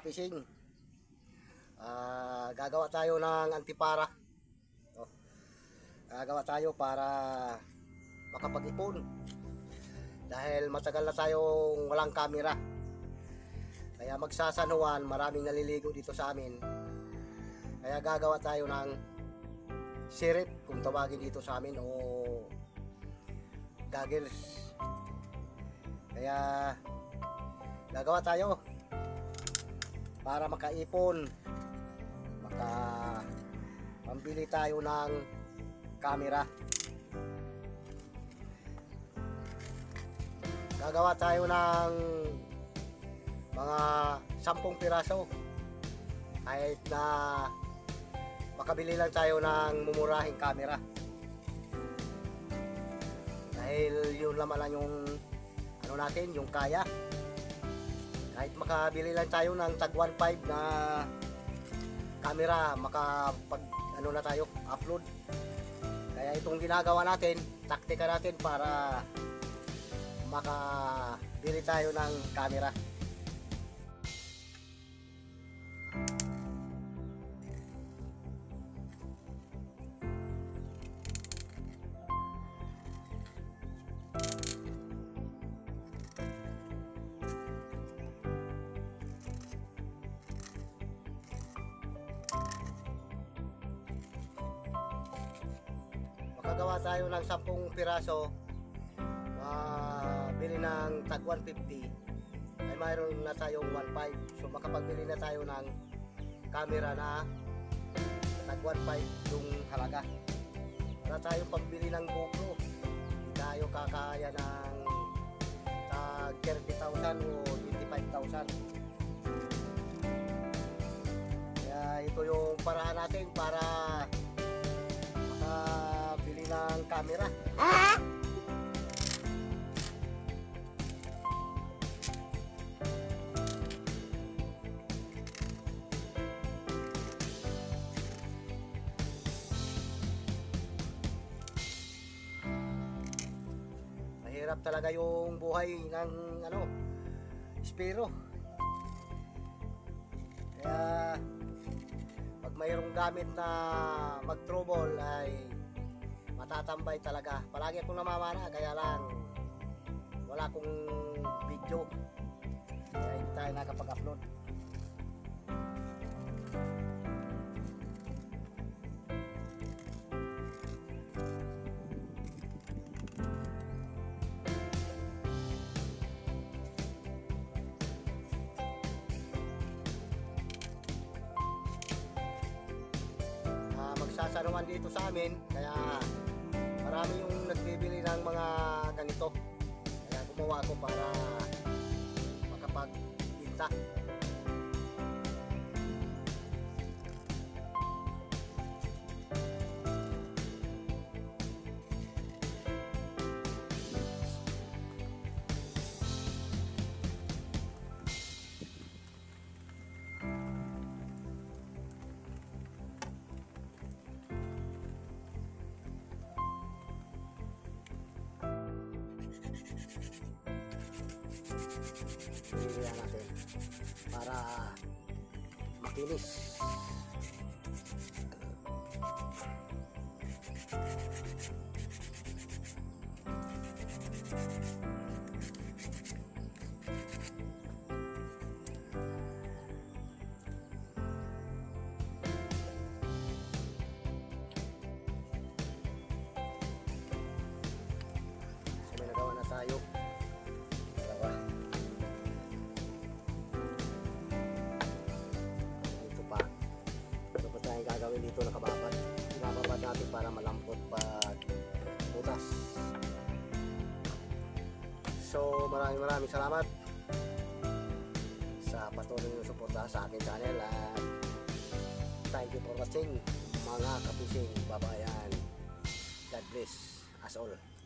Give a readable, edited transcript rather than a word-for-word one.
kapising. Gagawa tayo ng antipara. Gagawa tayo para makapag-ipon. Dahil matagal na tayong walang kamera. Kaya magsasanuan, maraming naliligo dito sa amin. Kaya gagawa tayo ng sirip kung tawagin dito sa amin, o goggles. Kaya gagawa tayo para makaipon, pambili tayo ng camera. Gagawa tayo ng mga 10 piraso, kahit na makabili lang tayo ng mumurahing camera. Dahil yun naman lang yung ano natin, yung kaya. Kahit makabili lang tayo ng tag 1.5 na camera, makapag ano na tayo, upload. Kaya itong ginagawa natin, taktika natin para makabili tayo ng camera. Makagawa tayo ng 10 piraso, bili ng tag 150, ay mayroon na tayong 1.5. So makapagbili na tayo ng camera na tag 1.5 yung halaga. Para tayo pagbili ng GoPro, hindi tayo kakaya ng tag 30,000 o 25,000. Kaya ito yung paraan natin para makabili ng camera. Mahirap talaga yung buhay ng espiro. Kaya pag mayroong gamit na mag-trouble ay matatambay talaga. Palagi akong namamana, kaya lang wala akong video, kaya hindi tayo nakapag-upload. Magsasanuan dito sa amin, kaya marami yung nagbibili ng mga ganito. Kaya gumawa ko para makapag-binta. Pilihan natin para makinis. So may nagawa na tayo. Gagawin dito nakababad. Binababad natin para malampot pag butas. So maraming salamat sa patuloy nyo suporta sa aking channel, at thank you for watching mga kapising babayan. God bless us all.